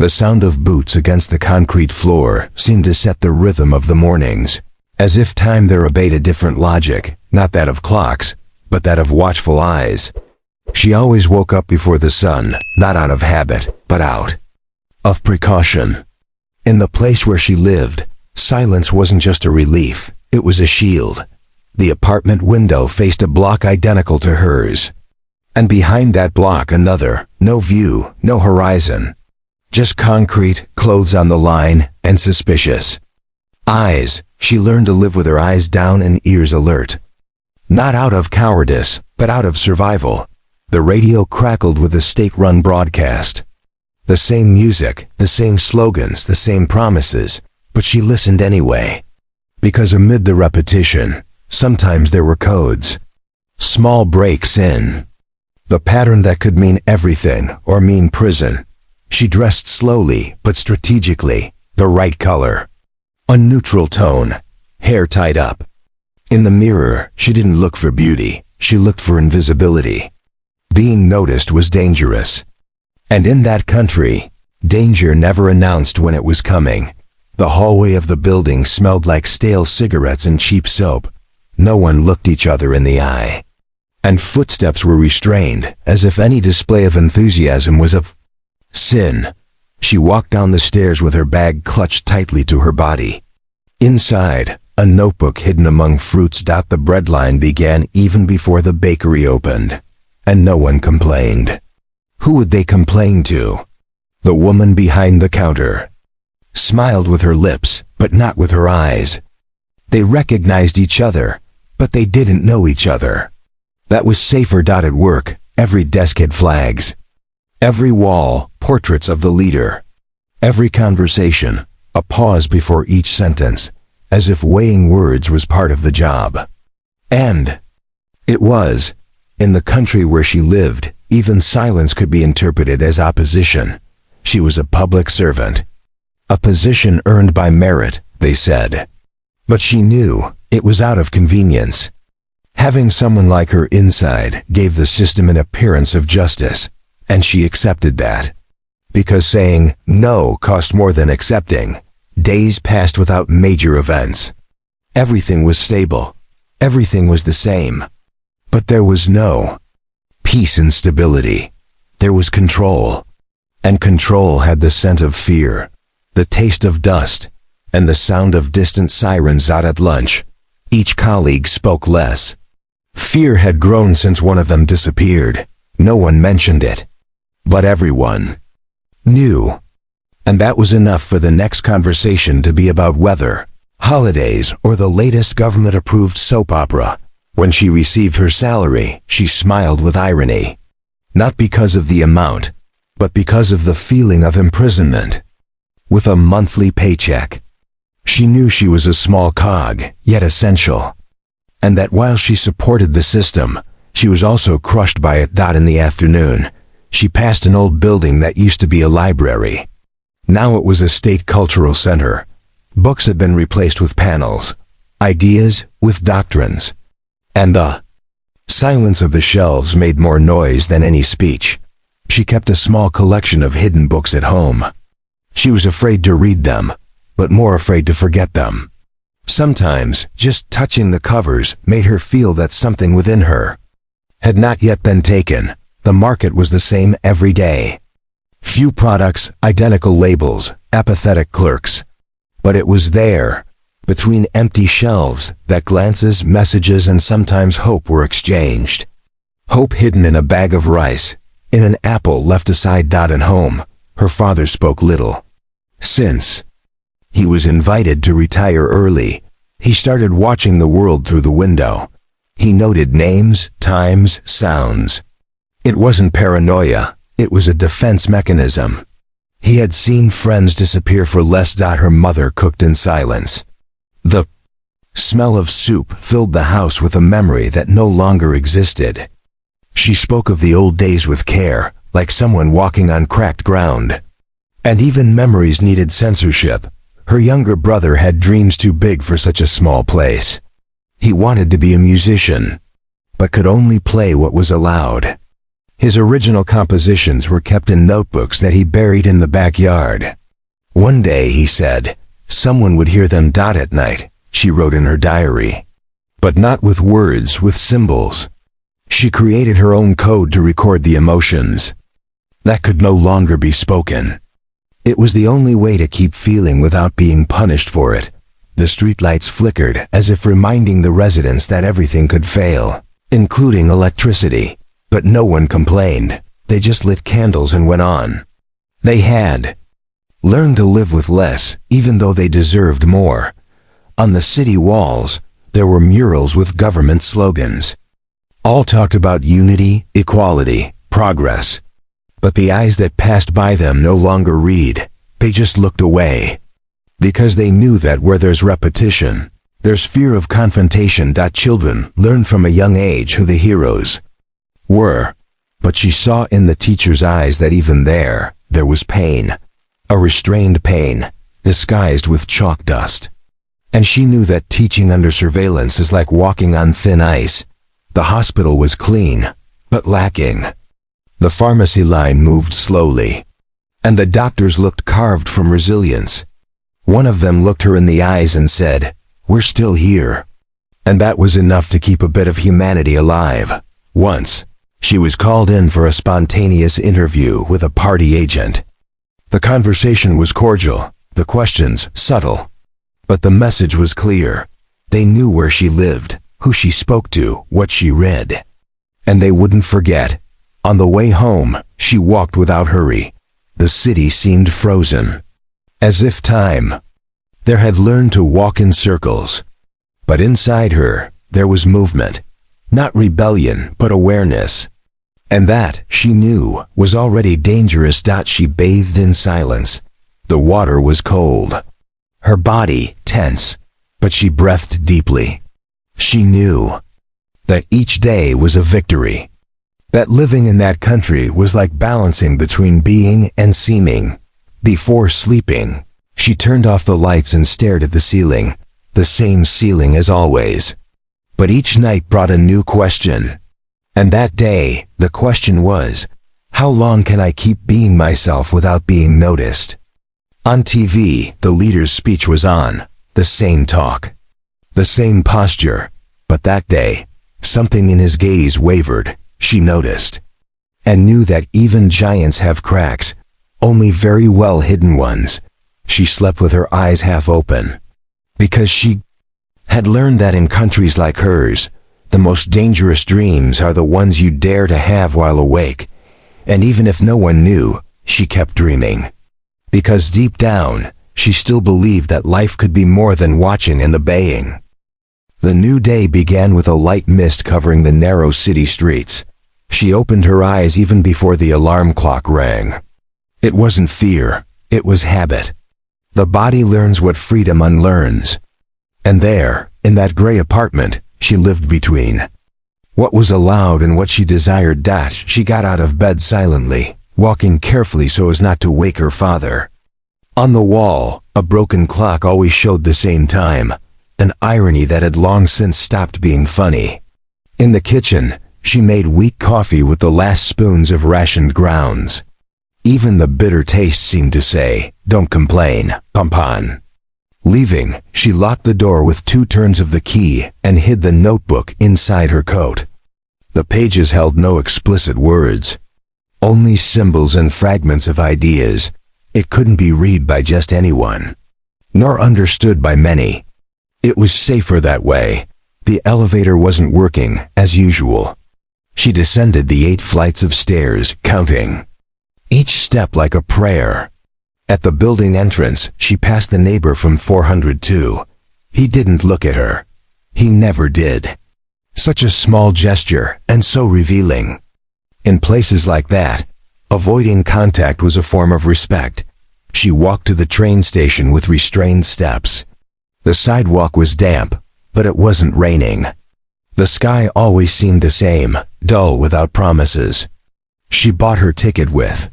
The sound of boots against the concrete floor seemed to set the rhythm of the mornings, as if time there obeyed a different logic, not that of clocks, but that of watchful eyes. She always woke up before the sun, not out of habit, but out of precaution. In the place where she lived, silence wasn't just a relief, it was a shield. The apartment window faced a block identical to hers. And behind that block another, no view, no horizon. Just concrete, clothes on the line, and suspicious eyes. She learned to live with her eyes down and ears alert. Not out of cowardice, but out of survival. The radio crackled with a state-run broadcast. The same music, the same slogans, the same promises, but she listened anyway. Because amid the repetition, sometimes there were codes. Small breaks in the pattern that could mean everything or mean prison. She dressed slowly but strategically, the right color. A neutral tone, hair tied up. In the mirror, she didn't look for beauty, she looked for invisibility. Being noticed was dangerous. And in that country, danger never announced when it was coming. The hallway of the building smelled like stale cigarettes and cheap soap. No one looked each other in the eye. And footsteps were restrained, as if any display of enthusiasm was a sin. She walked down the stairs with her bag clutched tightly to her body. Inside, a notebook hidden among fruits. The breadline began even before the bakery opened. And no one complained. Who would they complain to? The woman behind the counter smiled with her lips, but not with her eyes. They recognized each other, but they didn't know each other. That was safer. At work, every desk had flags. Every wall, portraits of the leader. Every conversation, a pause before each sentence, as if weighing words was part of the job. And it was. In the country where she lived, even silence could be interpreted as opposition. She was a public servant. A position earned by merit, they said. But she knew it was out of convenience. Having someone like her inside gave the system an appearance of justice, and she accepted that. Because saying no cost more than accepting. Days passed without major events. Everything was stable. Everything was the same. But there was no peace and stability. There was control. And control had the scent of fear, the taste of dust, and the sound of distant sirens out at lunch. Each colleague spoke less. Fear had grown since one of them disappeared. No one mentioned it. But everyone knew. And that was enough for the next conversation to be about weather, holidays, or the latest government-approved soap opera. When she received her salary, she smiled with irony. Not because of the amount, but because of the feeling of imprisonment. With a monthly paycheck, she knew she was a small cog, yet essential. And that while she supported the system, she was also crushed by it. In the afternoon, she passed an old building that used to be a library. Now it was a state cultural center. Books had been replaced with panels, ideas with doctrines. And the silence of the shelves made more noise than any speech. She kept a small collection of hidden books at home. She was afraid to read them, but more afraid to forget them. Sometimes, just touching the covers made her feel that something within her had not yet been taken. The market was the same every day. Few products, identical labels, apathetic clerks. But it was there, between empty shelves, that glances, messages, and sometimes hope were exchanged. Hope hidden in a bag of rice, in an apple left aside. At home, her father spoke little. Since he was invited to retire early, he started watching the world through the window. He noted names, times, sounds. It wasn't paranoia, it was a defense mechanism. He had seen friends disappear for less. Her mother cooked in silence. The smell of soup filled the house with a memory that no longer existed. She spoke of the old days with care, like someone walking on cracked ground. And even memories needed censorship. Her younger brother had dreams too big for such a small place. He wanted to be a musician, but could only play what was allowed. His original compositions were kept in notebooks that he buried in the backyard. One day, he said, someone would hear them at night, she wrote in her diary. But not with words, with symbols. She created her own code to record the emotions that could no longer be spoken. It was the only way to keep feeling without being punished for it. The streetlights flickered as if reminding the residents that everything could fail, including electricity. But no one complained. They just lit candles and went on. They had learned to live with less, even though they deserved more. On the city walls, there were murals with government slogans. All talked about unity, equality, progress. But the eyes that passed by them no longer read. They just looked away. Because they knew that where there's repetition, there's fear of confrontation. Children learn from a young age who the heroes were. But she saw in the teacher's eyes that even there was pain. A restrained pain, disguised with chalk dust. And she knew that teaching under surveillance is like walking on thin ice. The hospital was clean, but lacking. The pharmacy line moved slowly, and the doctors looked carved from resilience. One of them looked her in the eyes and said, "We're still here." And that was enough to keep a bit of humanity alive. Once, she was called in for a spontaneous interview with a party agent. The conversation was cordial, the questions subtle. But the message was clear. They knew where she lived, who she spoke to, what she read. And they wouldn't forget. On the way home, she walked without hurry. The city seemed frozen. As if time there had learned to walk in circles. But inside her, there was movement. Not rebellion, but awareness. And that, she knew, was already dangerous. She bathed in silence. The water was cold. Her body tense, but she breathed deeply. She knew that each day was a victory. That living in that country was like balancing between being and seeming. Before sleeping, she turned off the lights and stared at the ceiling, the same ceiling as always. But each night brought a new question. And that day, the question was, how long can I keep being myself without being noticed? On TV, the leader's speech was on, the same talk, the same posture. But that day, something in his gaze wavered. She noticed, and knew that even giants have cracks, only very well hidden ones. She slept with her eyes half open, because she had learned that in countries like hers, the most dangerous dreams are the ones you dare to have while awake. And even if no one knew, she kept dreaming. Because deep down, she still believed that life could be more than watching and obeying. The new day began with a light mist covering the narrow city streets. She opened her eyes even before the alarm clock rang. It wasn't fear, it was habit. The body learns what freedom unlearns. And there, in that gray apartment, she lived between what was allowed and what she desired. She got out of bed silently, walking carefully so as not to wake her father. On the wall, a broken clock always showed the same time, an irony that had long since stopped being funny. In the kitchen, she made weak coffee with the last spoons of rationed grounds. Even the bitter taste seemed to say, "Don't complain, Pampan." Leaving, she locked the door with 2 turns of the key and hid the notebook inside her coat. The pages held no explicit words, only symbols and fragments of ideas. It couldn't be read by just anyone, nor understood by many. It was safer that way. The elevator wasn't working, as usual. She descended the 8 flights of stairs, counting each step like a prayer. At the building entrance, she passed the neighbor from 402. He didn't look at her. He never did. Such a small gesture, and so revealing. In places like that, avoiding contact was a form of respect. She walked to the train station with restrained steps. The sidewalk was damp, but it wasn't raining. The sky always seemed the same, dull without promises. She bought her ticket with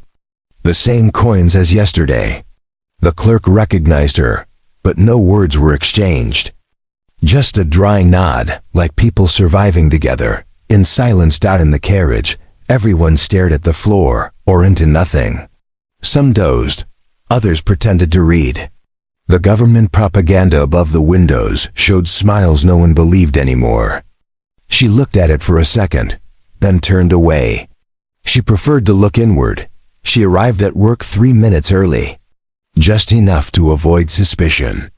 the same coins as yesterday. The clerk recognized her, but no words were exchanged. Just a dry nod, like people surviving together, in silence. In the carriage, Everyone stared at the floor or into nothing. Some dozed, others pretended to read. The government propaganda above the windows showed smiles no one believed anymore. She looked at it for a second, then turned away. She preferred to look inward. She arrived at work 3 minutes early, just enough to avoid suspicion.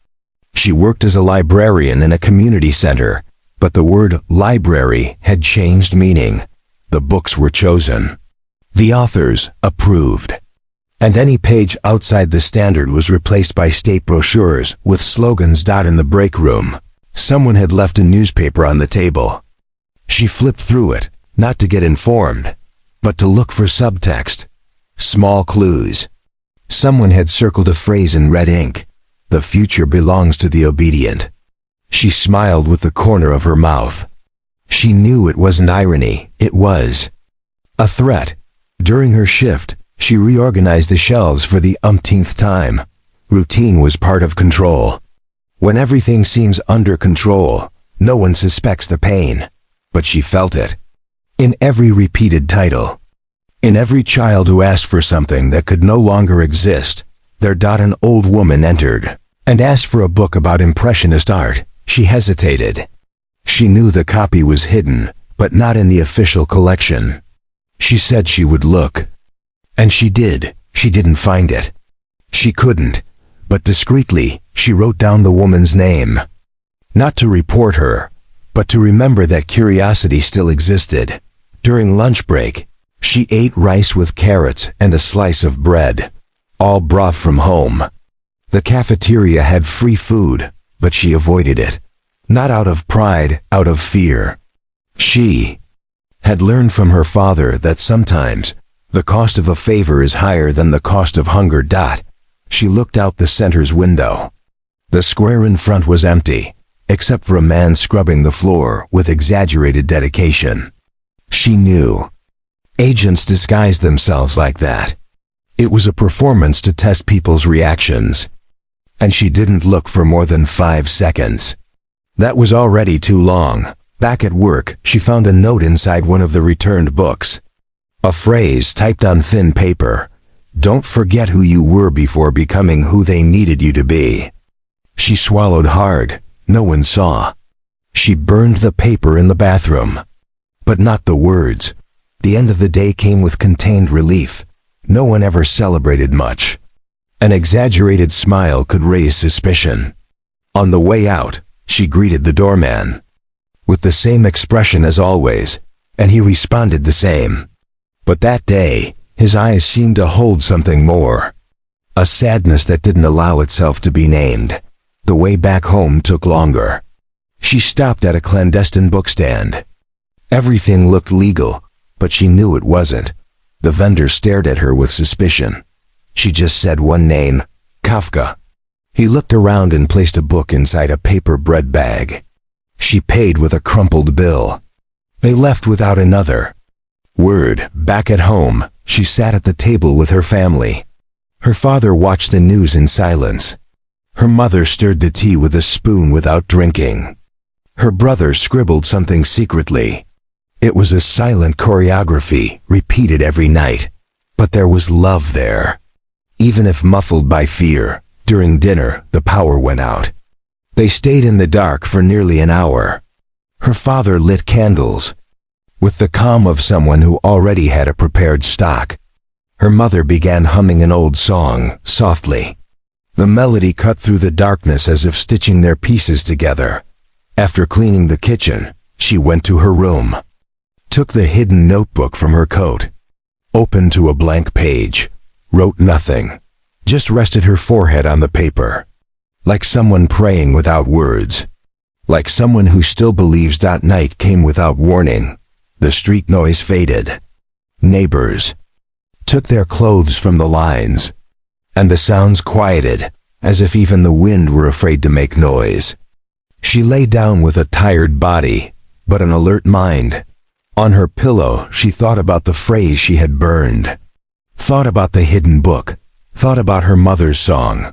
She worked as a librarian in a community center, but the word library had changed meaning. The books were chosen. The authors approved. And any page outside the standard was replaced by state brochures with slogans. In the break room, someone had left a newspaper on the table. She flipped through it, not to get informed, but to look for subtext, small clues. Someone had circled a phrase in red ink: "The future belongs to the obedient." She smiled with the corner of her mouth. She knew it wasn't irony, it was a threat. During her shift, she reorganized the shelves for the umpteenth time. Routine was part of control. When everything seems under control, no one suspects the pain. But she felt it. In every repeated title. In every child who asked for something that could no longer exist, an old woman entered and asked for a book about Impressionist art. She hesitated. She knew the copy was hidden, but not in the official collection. She said she would look. And she did. She didn't find it. She couldn't. But discreetly, she wrote down the woman's name. Not to report her, but to remember that curiosity still existed. During lunch break, she ate rice with carrots and a slice of bread, all brought from home. The cafeteria had free food, but she avoided it. Not out of pride, out of fear. She had learned from her father that sometimes the cost of a favor is higher than the cost of hunger. She looked out the center's window. The square in front was empty, except for a man scrubbing the floor with exaggerated dedication. She knew. Agents disguised themselves like that. It was a performance to test people's reactions. And she didn't look for more than 5 seconds. That was already too long. Back at work, she found a note inside one of the returned books. A phrase typed on thin paper: "Don't forget who you were before becoming who they needed you to be." She swallowed hard. No one saw. She burned the paper in the bathroom. But not the words. The end of the day came with contained relief. No one ever celebrated much. An exaggerated smile could raise suspicion. On the way out, she greeted the doorman with the same expression as always, and he responded the same. But that day, his eyes seemed to hold something more. A sadness that didn't allow itself to be named. The way back home took longer. She stopped at a clandestine bookstand. Everything looked legal, but she knew it wasn't. The vendor stared at her with suspicion. She just said one name: Kafka. He looked around and placed a book inside a paper bread bag. She paid with a crumpled bill. They left without another word. Back at home, she sat at the table with her family. Her father watched the news in silence. Her mother stirred the tea with a spoon without drinking. Her brother scribbled something secretly. It was a silent choreography, repeated every night. But there was love there. Even if muffled by fear. During dinner, the power went out. They stayed in the dark for nearly an hour. Her father lit candles. With the calm of someone who already had a prepared stock. Her mother began humming an old song, softly. The melody cut through the darkness as if stitching their pieces together. After cleaning the kitchen, she went to her room. Took the hidden notebook from her coat. Opened to a blank page. Wrote nothing. Just rested her forehead on the paper. Like someone praying without words. Like someone who still believes. Night came without warning. The street noise faded. Neighbors took their clothes from the lines. And the sounds quieted, as if even the wind were afraid to make noise. She lay down with a tired body, but an alert mind. On her pillow, she thought about the phrase she had burned. Thought about the hidden book. Thought about her mother's song.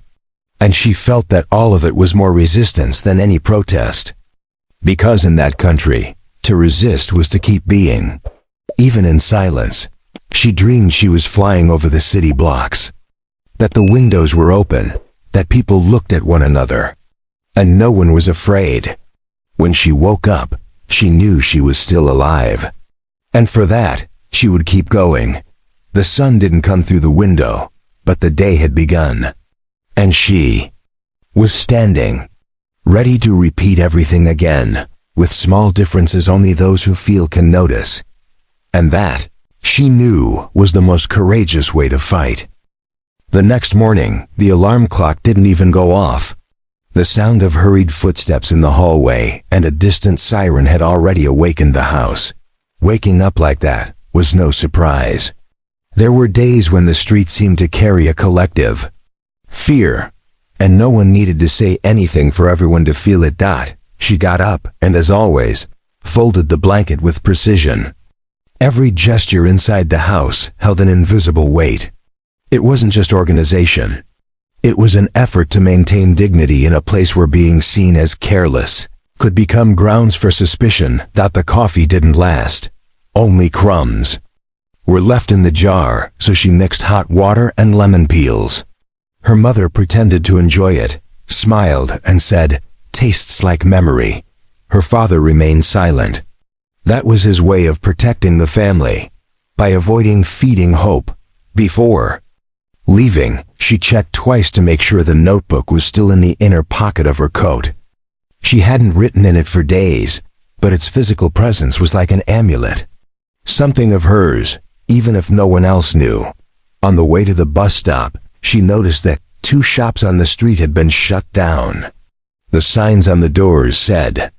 And she felt that all of it was more resistance than any protest. Because in that country, to resist was to keep being. Even in silence, she dreamed she was flying over the city blocks, that the windows were open, that people looked at one another, and no one was afraid. When she woke up, she knew she was still alive. And for that, she would keep going. The sun didn't come through the window, but the day had begun. And she was standing, ready to repeat everything again, with small differences only those who feel can notice. And that, she knew, was the most courageous way to fight. The next morning, the alarm clock didn't even go off. The sound of hurried footsteps in the hallway and a distant siren had already awakened the house. Waking up like that was no surprise. There were days when the street seemed to carry a collective fear, and no one needed to say anything for everyone to feel it. She got up and, as always, folded the blanket with precision. Every gesture inside the house held an invisible weight. It wasn't just organization. It was an effort to maintain dignity in a place where being seen as careless could become grounds for suspicion. The coffee didn't last. Only crumbs were left in the jar, so she mixed hot water and lemon peels. Her mother pretended to enjoy it, smiled, and said, "Tastes like memory." Her father remained silent. That was his way of protecting the family, by avoiding feeding hope. Before leaving, she checked twice to make sure the notebook was still in the inner pocket of her coat. She hadn't written in it for days, but its physical presence was like an amulet. Something of hers, even if no one else knew. On the way to the bus stop, she noticed that 2 shops on the street had been shut down. The signs on the doors said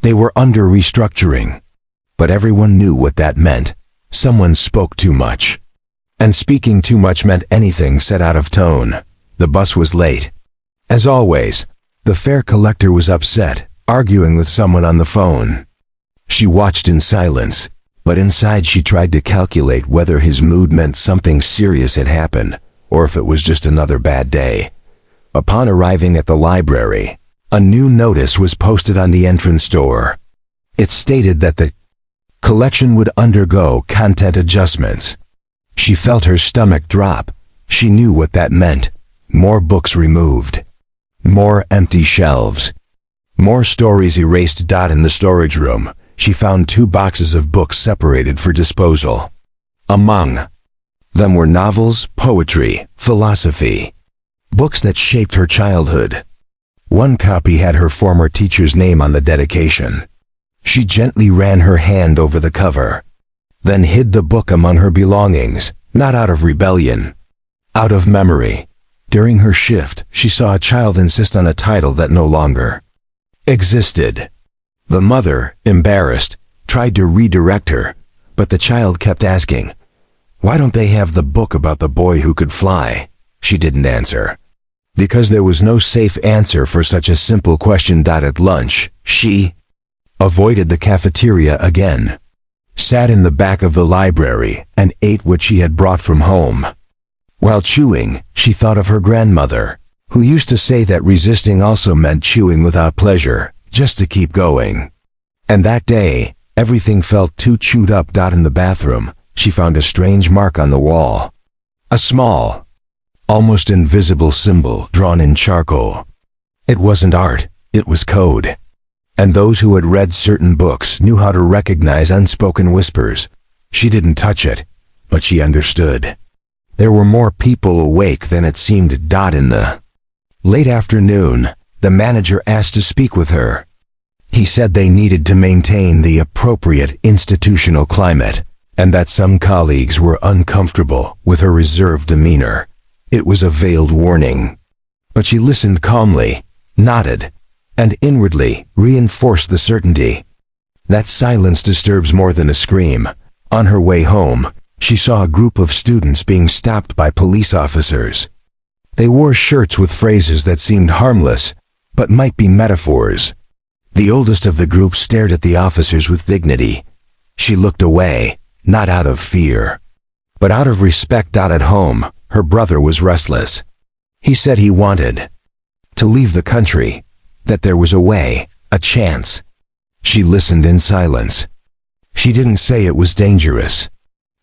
they were under restructuring. But everyone knew what that meant. Someone spoke too much. And speaking too much meant anything said out of tone. The bus was late. As always, the fare collector was upset, arguing with someone on the phone. She watched in silence, but inside she tried to calculate whether his mood meant something serious had happened, or if it was just another bad day. Upon arriving at the library, a new notice was posted on the entrance door. It stated that the collection would undergo content adjustments. She felt her stomach drop. She knew what that meant. More books removed. More empty shelves. More stories erased. In the storage room, she found 2 boxes of books separated for disposal. Among them were novels, poetry, philosophy, books that shaped her childhood. One copy had her former teacher's name on the dedication. She gently ran her hand over the cover, then hid the book among her belongings, not out of rebellion, out of memory. During her shift, she saw a child insist on a title that no longer existed. The mother, embarrassed, tried to redirect her, but the child kept asking, "Why don't they have the book about the boy who could fly?" She didn't answer. Because there was no safe answer for such a simple question. At lunch, she avoided the cafeteria again, sat in the back of the library, and ate what she had brought from home. While chewing, she thought of her grandmother, who used to say that resisting also meant chewing without pleasure, just to keep going. And that day, everything felt too chewed up. In the bathroom, she found a strange mark on the wall. A small, almost invisible symbol drawn in charcoal. It wasn't art, it was code. And those who had read certain books knew how to recognize unspoken whispers. She didn't touch it, but she understood. There were more people awake than it seemed. In the late afternoon, the manager asked to speak with her. He said they needed to maintain the appropriate institutional climate, and that some colleagues were uncomfortable with her reserved demeanor. It was a veiled warning. But she listened calmly, nodded, and inwardly reinforced the certainty. That silence disturbs more than a scream. On her way home, she saw a group of students being stopped by police officers. They wore shirts with phrases that seemed harmless, but might be metaphors. The oldest of the group stared at the officers with dignity. She looked away, not out of fear, but out of respect. At home, her brother was restless. He said he wanted to leave the country, that there was a way, a chance. She listened in silence. She didn't say it was dangerous.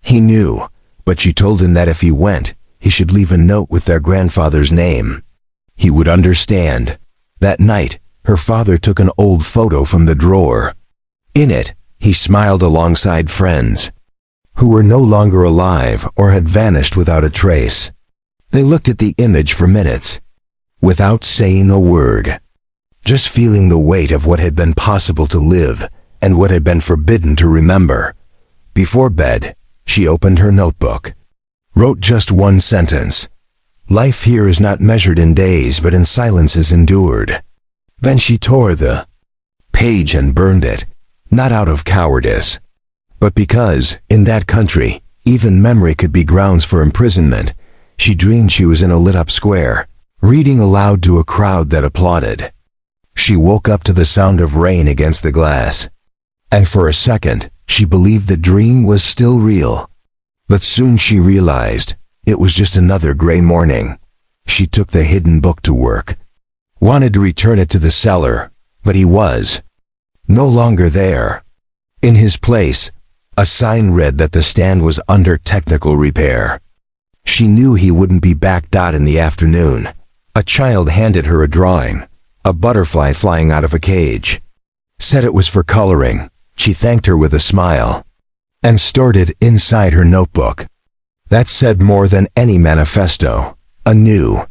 He knew, but she told him that if he went, he should leave a note with their grandfather's name. He would understand. That night, her father took an old photo from the drawer. In it, he smiled alongside friends who were no longer alive or had vanished without a trace. They looked at the image for minutes, without saying a word, just feeling the weight of what had been possible to live and what had been forbidden to remember. Before bed, she opened her notebook, wrote just one sentence. Life here is not measured in days but in silences endured. Then she tore the page and burned it, not out of cowardice, but because, in that country, even memory could be grounds for imprisonment. She dreamed she was in a lit-up square, reading aloud to a crowd that applauded. She woke up to the sound of rain against the glass, and for a second, she believed the dream was still real. But soon she realized it was just another gray morning. She took the hidden book to work, wanted to return it to the seller, but he was no longer there. In his place, a sign read that the stand was under technical repair. She knew he wouldn't be back. In the afternoon, a child handed her a drawing, a butterfly flying out of a cage. Said it was for coloring. She thanked her with a smile and stored it inside her notebook. That said more than any manifesto. A new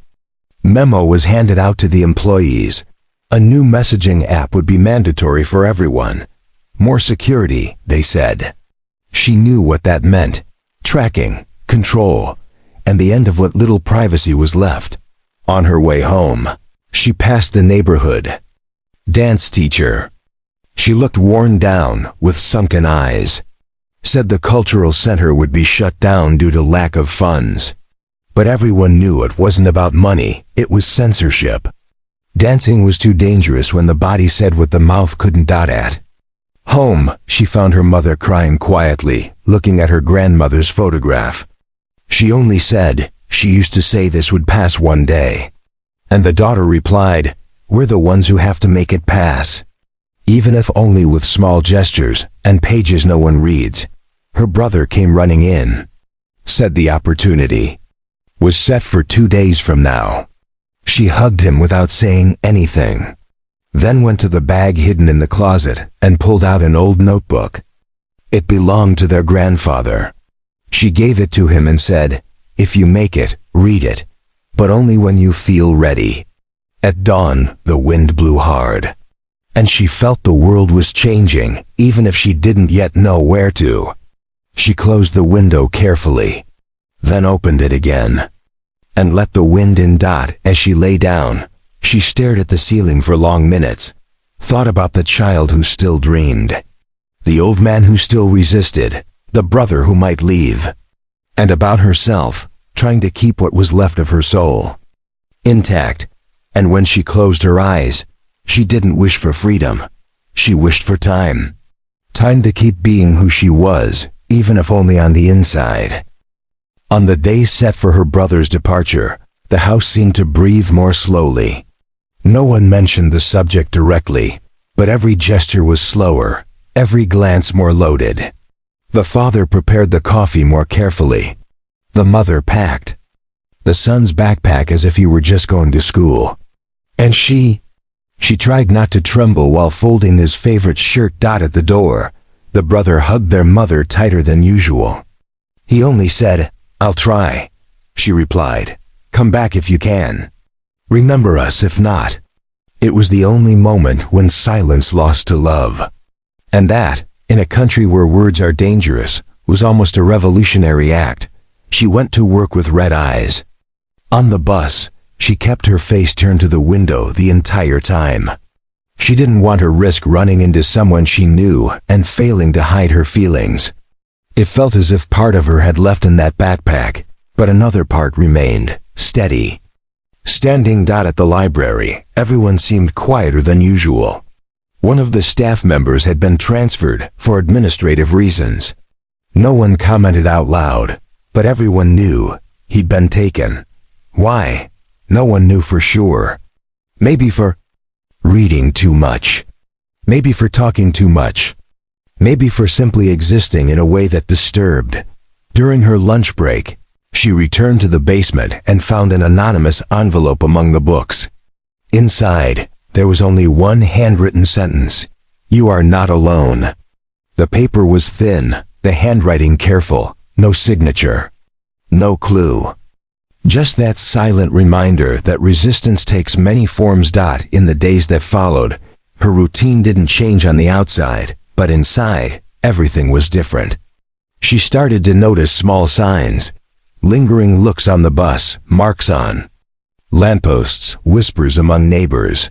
memo was handed out to the employees. A new messaging app would be mandatory for everyone. More security, they said. She knew what that meant. Tracking, control, and the end of what little privacy was left. On her way home, she passed the neighborhood dance teacher. She looked worn down, with sunken eyes. Said the cultural center would be shut down due to lack of funds. But everyone knew it wasn't about money, it was censorship. Dancing was too dangerous when the body said what the mouth couldn't. At home, she found her mother crying quietly, looking at her grandmother's photograph. She only said, "She used to say this would pass one day." And the daughter replied, "We're the ones who have to make it pass." Even if only with small gestures and pages no one reads. Her brother came running in. Said the opportunity was set for 2 days from now. She hugged him without saying anything, then went to the bag hidden in the closet and pulled out an old notebook. It belonged to their grandfather. She gave it to him and said, "If you make it, read it, but only when you feel ready." At dawn, the wind blew hard, and she felt the world was changing, even if she didn't yet know where to. She closed the window carefully, then opened it again, and let the wind in. As she lay down, she stared at the ceiling for long minutes, thought about the child who still dreamed, the old man who still resisted, the brother who might leave, and about herself, trying to keep what was left of her soul intact. And when she closed her eyes, she didn't wish for freedom. She wished for time. Time to keep being who she was, even if only on the inside. On the day set for her brother's departure, the house seemed to breathe more slowly. No one mentioned the subject directly, but every gesture was slower, every glance more loaded. The father prepared the coffee more carefully. The mother packed the son's backpack as if he were just going to school. And she tried not to tremble while folding his favorite shirt. At the door, the brother hugged their mother tighter than usual. He only said, "I'll try," she replied. "Come back if you can. Remember us if not." It was the only moment when silence lost to love. And that, in a country where words are dangerous, was almost a revolutionary act. She went to work with red eyes. On the bus, she kept her face turned to the window the entire time. She didn't want to risk running into someone she knew and failing to hide her feelings. It felt as if part of her had left in that backpack, but another part remained, steady. Standing. At the library, everyone seemed quieter than usual. One of the staff members had been transferred for administrative reasons. No one commented out loud, but everyone knew he'd been taken. Why? No one knew for sure. Maybe for reading too much. Maybe for talking too much. maybe for simply existing in a way that disturbed. During her lunch break, she returned to the basement and found an anonymous envelope among the books. Inside, there was only one handwritten sentence: "You are not alone." The paper was thin, the handwriting careful, no signature, no clue. Just that silent reminder that resistance takes many forms. In the days that followed, her routine didn't change on the outside, but inside, everything was different. She started to notice small signs: lingering looks on the bus, marks on lampposts, whispers among neighbors.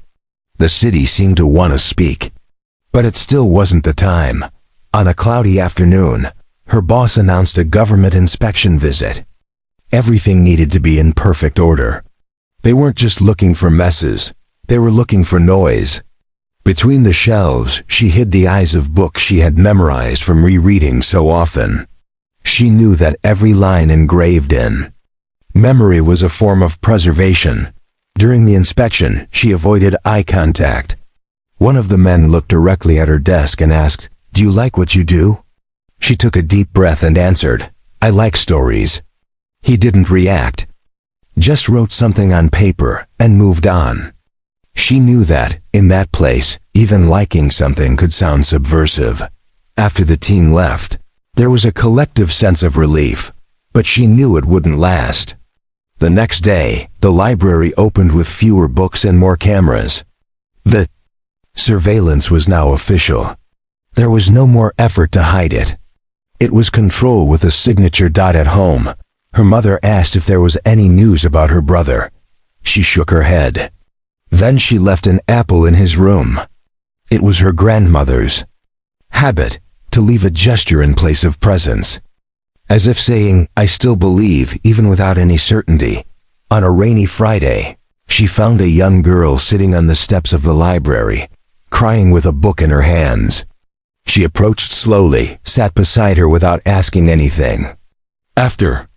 The city seemed to want to speak. But it still wasn't the time. On a cloudy afternoon, her boss announced a government inspection visit. Everything needed to be in perfect order. They weren't just looking for messes, they were looking for noise. Between the shelves, she hid the eyes of books she had memorized from rereading so often. She knew that every line engraved in memory was a form of preservation. During the inspection, she avoided eye contact. One of the men looked directly at her desk and asked, "Do you like what you do?" She took a deep breath and answered, "I like stories." He didn't react, just wrote something on paper and moved on. She knew that, in that place, even liking something could sound subversive. After the team left, there was a collective sense of relief, but she knew it wouldn't last. The next day, the library opened with fewer books and more cameras. The surveillance was now official. There was no more effort to hide it. It was control with a signature. At home, her mother asked if there was any news about her brother. She shook her head. Then she left an apple in his room. It was her grandmother's habit to leave a gesture in place of presence, as if saying, "I still believe," even without any certainty. On a rainy Friday, she found a young girl sitting on the steps of the library, crying with a book in her hands. She approached slowly, sat beside her without asking anything. After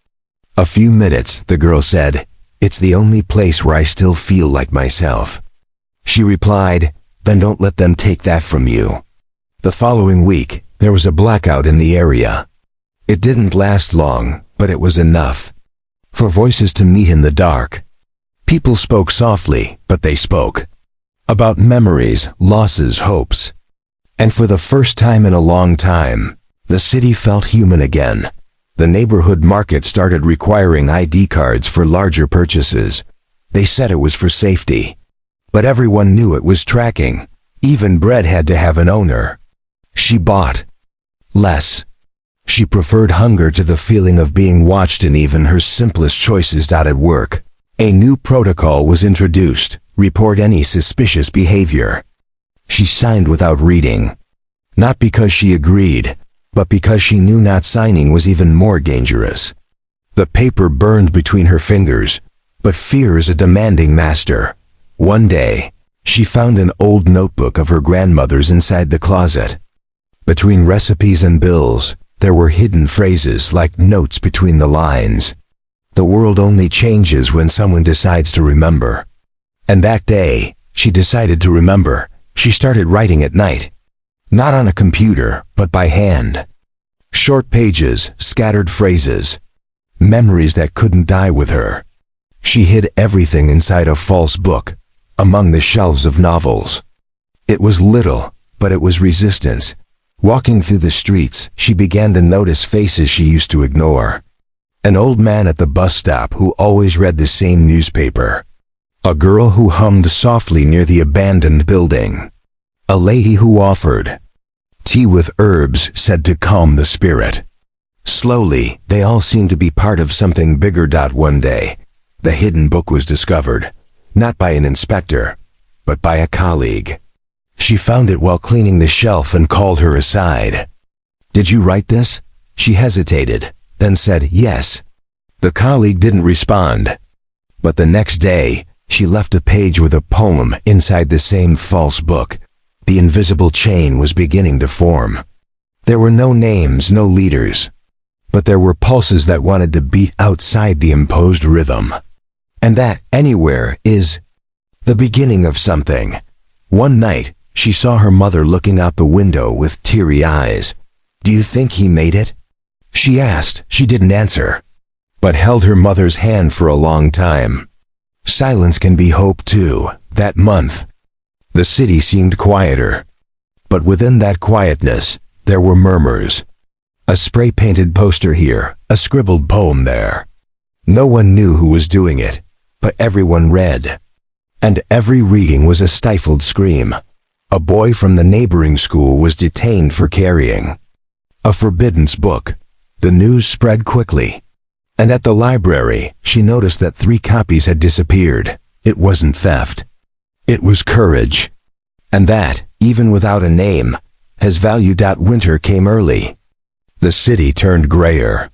a few minutes, the girl said, "It's the only place where I still feel like myself." She replied, "Then don't let them take that from you." The following week, there was a blackout in the area. It didn't last long, but it was enough for voices to meet in the dark. People spoke softly, but they spoke about memories, losses, hopes. And for the first time in a long time, the city felt human again. The neighborhood market started requiring ID cards for larger purchases. They said it was for safety, but everyone knew it was tracking. Even bread had to have an owner. She bought less. She preferred hunger to the feeling of being watched in even her simplest choices. At work, a new protocol was introduced: report any suspicious behavior. She signed without reading, not because she agreed, but because she knew not signing was even more dangerous. The paper burned between her fingers, but fear is a demanding master. One day, she found an old notebook of her grandmother's inside the closet. Between recipes and bills, there were hidden phrases like notes between the lines. The world only changes when someone decides to remember. And that day, she decided to remember. She started writing at night. Not on a computer, but by hand. Short pages, scattered phrases. Memories that couldn't die with her. She hid everything inside a false book, among the shelves of novels. It was little, but it was resistance. Walking through the streets, she began to notice faces she used to ignore. An old man at the bus stop who always read the same newspaper. A girl who hummed softly near the abandoned building. A lady who offered tea with herbs said to calm the spirit. Slowly, they all seemed to be part of something bigger. One day, the hidden book was discovered, not by an inspector, but by a colleague. She found it while cleaning the shelf and called her aside. "Did you write this?" She hesitated, then said, "Yes." The colleague didn't respond. But the next day, she left a page with a poem inside the same false book. The invisible chain was beginning to form. There were no names, no leaders. But there were pulses that wanted to beat outside the imposed rhythm. And that, anywhere, is the beginning of something. One night, she saw her mother looking out the window with teary eyes. "Do you think he made it?" she asked. She didn't answer, but held her mother's hand for a long time. Silence can be hope too. That month, the city seemed quieter, but within that quietness, there were murmurs. A spray-painted poster here, a scribbled poem there. No one knew who was doing it, but everyone read. And every reading was a stifled scream. A boy from the neighboring school was detained for carrying a forbidden book. The news spread quickly. And at the library, she noticed that 3 copies had disappeared. It wasn't theft. It was courage. And that, even without a name, has value. Winter came early. The city turned grayer.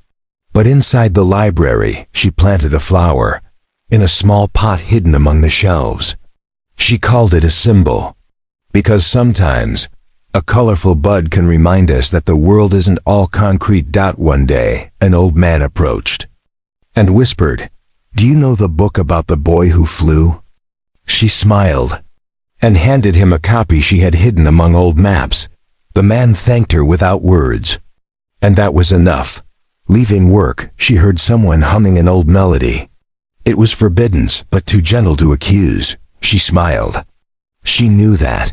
But inside the library, she planted a flower, in a small pot hidden among the shelves. She called it a symbol, because sometimes, a colorful bud can remind us that the world isn't all concrete. One day, an old man approached and whispered, "Do you know the book about the boy who flew?" She smiled and handed him a copy she had hidden among old maps. The man thanked her without words. And that was enough. Leaving work, she heard someone humming an old melody. It was forbidden, but too gentle to accuse. She smiled. She knew that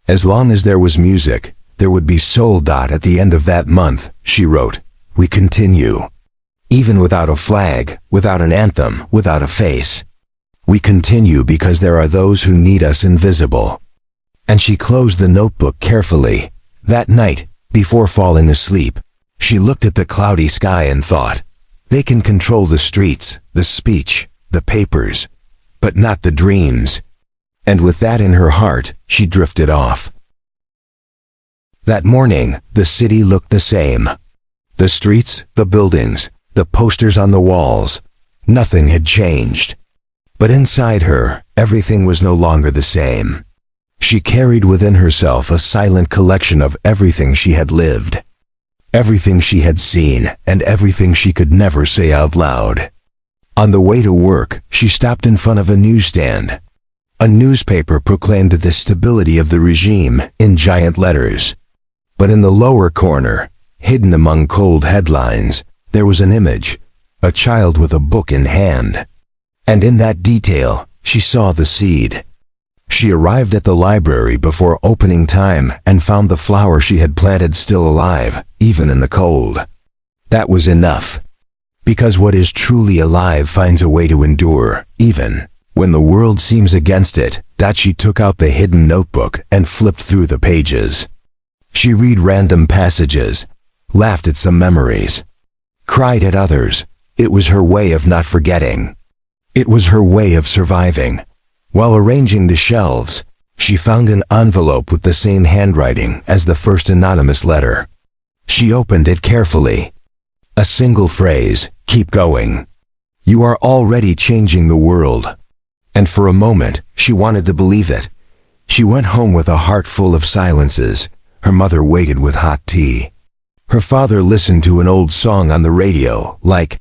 as long as there was music, there would be soul. At the end of that month, she wrote, "We continue. Even without a flag, without an anthem, without a face. We continue because there are those who need us invisible." And she closed the notebook carefully. That night, before falling asleep, she looked at the cloudy sky and thought, "They can control the streets, the speech, the papers, but not the dreams." And with that in her heart, she drifted off. That morning, the city looked the same. The streets, the buildings, the posters on the walls, nothing had changed. But inside her, everything was no longer the same. She carried within herself a silent collection of everything she had lived, everything she had seen, and everything she could never say out loud. On the way to work, she stopped in front of a newsstand. A newspaper proclaimed the stability of the regime in giant letters. But in the lower corner, hidden among cold headlines, there was an image, a child with a book in hand. And in that detail, she saw the seed. She arrived at the library before opening time and found the flower she had planted still alive, even in the cold. That was enough. Because what is truly alive finds a way to endure, even when the world seems against it. She took out the hidden notebook and flipped through the pages. She read random passages, laughed at some memories, cried at others. It was her way of not forgetting. It was her way of surviving. While arranging the shelves, she found an envelope with the same handwriting as the first anonymous letter. She opened it carefully. A single phrase, "Keep going. You are already changing the world." And for a moment, she wanted to believe it. She went home with a heart full of silences. Her mother waited with hot tea. Her father listened to an old song on the radio, like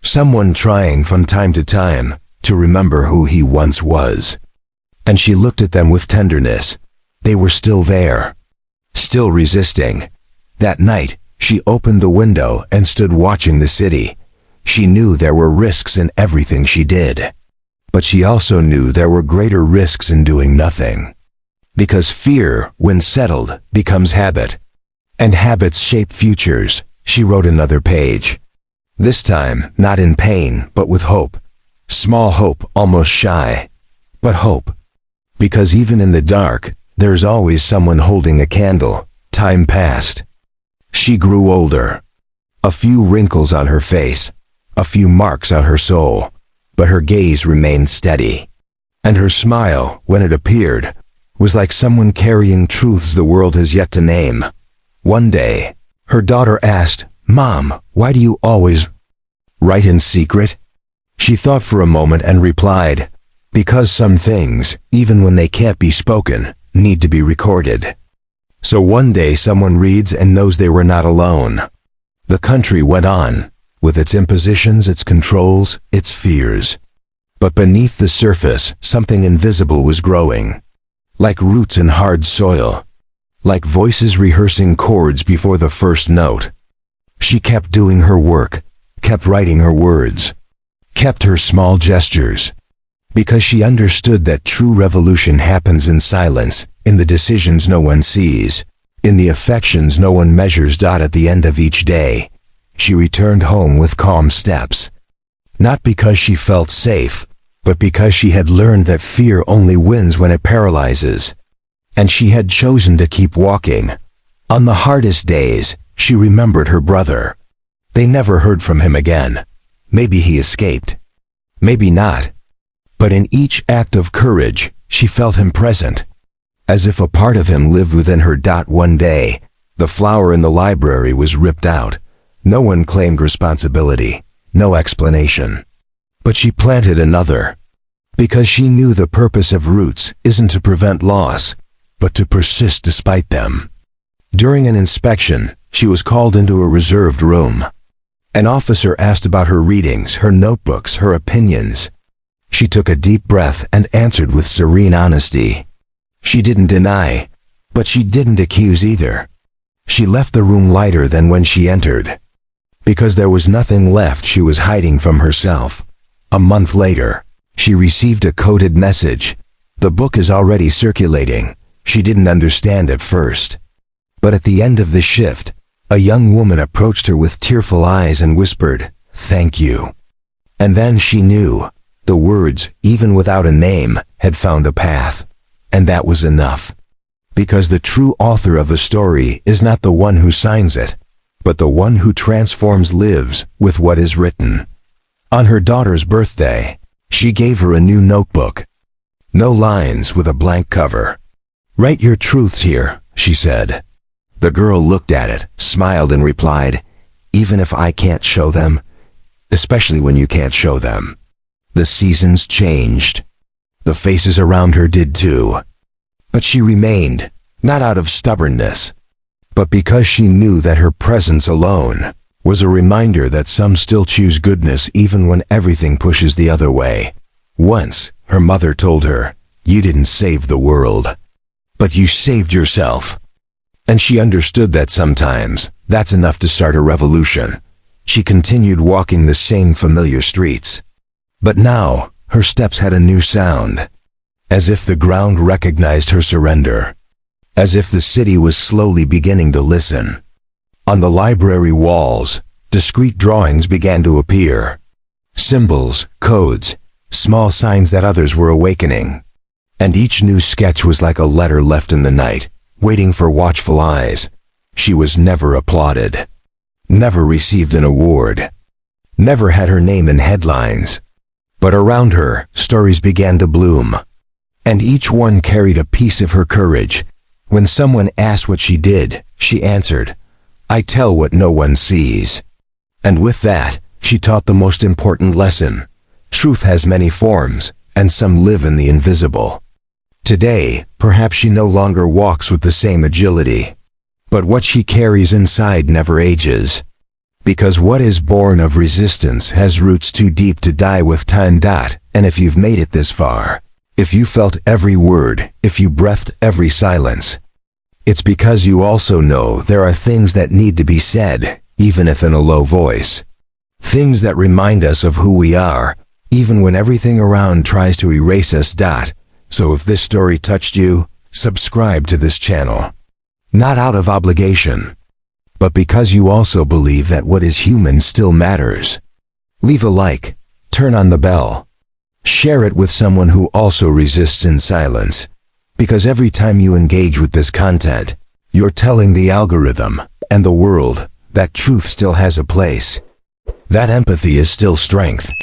someone trying from time to time to remember who he once was. And she looked at them with tenderness. They were still there, still resisting. That night, she opened the window and stood watching the city. She knew there were risks in everything she did. But she also knew there were greater risks in doing nothing. Because fear, when settled, becomes habit. And habits shape futures. She wrote another page. This time, not in pain, but with hope. Small hope, almost shy. But hope. Because even in the dark, there's always someone holding a candle. Time passed. She grew older. A few wrinkles on her face. A few marks on her soul. But her gaze remained steady. And her smile, when it appeared, was like someone carrying truths the world has yet to name. One day, her daughter asked, "Mom, why do you always write in secret?" She thought for a moment and replied, "Because some things, even when they can't be spoken, need to be recorded." So one day someone reads and knows they were not alone. The country went on, with its impositions, its controls, its fears. But beneath the surface, something invisible was growing. like roots in hard soil, like voices rehearsing chords before the first note. She kept doing her work, kept writing her words, kept her small gestures, because she understood that true revolution happens in silence, in the decisions no one sees, in the affections no one measures. At the end of each day, she returned home with calm steps. Not because she felt safe, but because she had learned that fear only wins when it paralyzes. And she had chosen to keep walking. On the hardest days, she remembered her brother. They never heard from him again. Maybe he escaped. Maybe not. But in each act of courage, she felt him present. As if a part of him lived within her. One day, the flower in the library was ripped out. No one claimed responsibility, no explanation. But she planted another. Because she knew the purpose of roots isn't to prevent loss, but to persist despite them. During an inspection, she was called into a reserved room. An officer asked about her readings, her notebooks, her opinions. She took a deep breath and answered with serene honesty. She didn't deny, but she didn't accuse either. She left the room lighter than when she entered. Because there was nothing left she was hiding from herself. A month later, she received a coded message. The book is already circulating. She didn't understand at first. But at the end of the shift, a young woman approached her with tearful eyes and whispered, "Thank you." And then she knew. The words, even without a name, had found a path. And that was enough. Because the true author of the story is not the one who signs it, but the one who transforms lives with what is written. On her daughter's birthday, she gave her a new notebook. No lines, with a blank cover. "Write your truths here," she said. The girl looked at it, smiled and replied, "Even if I can't show them, especially when you can't show them." The seasons changed. The faces around her did too. But she remained, not out of stubbornness, but because she knew that her presence alone was a reminder that some still choose goodness even when everything pushes the other way. Once, her mother told her, "You didn't save the world, but you saved yourself." And she understood that sometimes that's enough to start a revolution. She continued walking the same familiar streets. But now, her steps had a new sound. As if the ground recognized her surrender. As if the city was slowly beginning to listen. On the library walls, discreet drawings began to appear. Symbols, codes, small signs that others were awakening. And each new sketch was like a letter left in the night, waiting for watchful eyes. She was never applauded. Never received an award. Never had her name in headlines. But around her, stories began to bloom. And each one carried a piece of her courage. When someone asked what she did, she answered, "I tell what no one sees." And with that, she taught the most important lesson. Truth has many forms, and some live in the invisible. Today, perhaps she no longer walks with the same agility. But what she carries inside never ages. Because what is born of resistance has roots too deep to die with time. And if you've made it this far, if you felt every word, if you breathed every silence, it's because you also know there are things that need to be said, even if in a low voice. Things that remind us of who we are, even when everything around tries to erase us. So if this story touched you, subscribe to this channel. Not out of obligation, but because you also believe that what is human still matters. Leave a like, turn on the bell. Share it with someone who also resists in silence. Because every time you engage with this content, you're telling the algorithm and the world that truth still has a place. That empathy is still strength.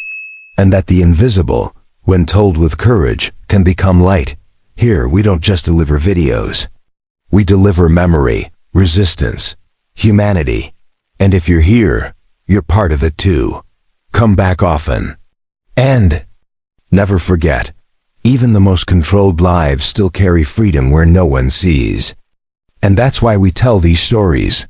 And that the invisible, when told with courage, can become light. Here we don't just deliver videos. We deliver memory, resistance, humanity. And if you're here, you're part of it too. Come back often. And never forget, even the most controlled lives still carry freedom where no one sees. And that's why we tell these stories.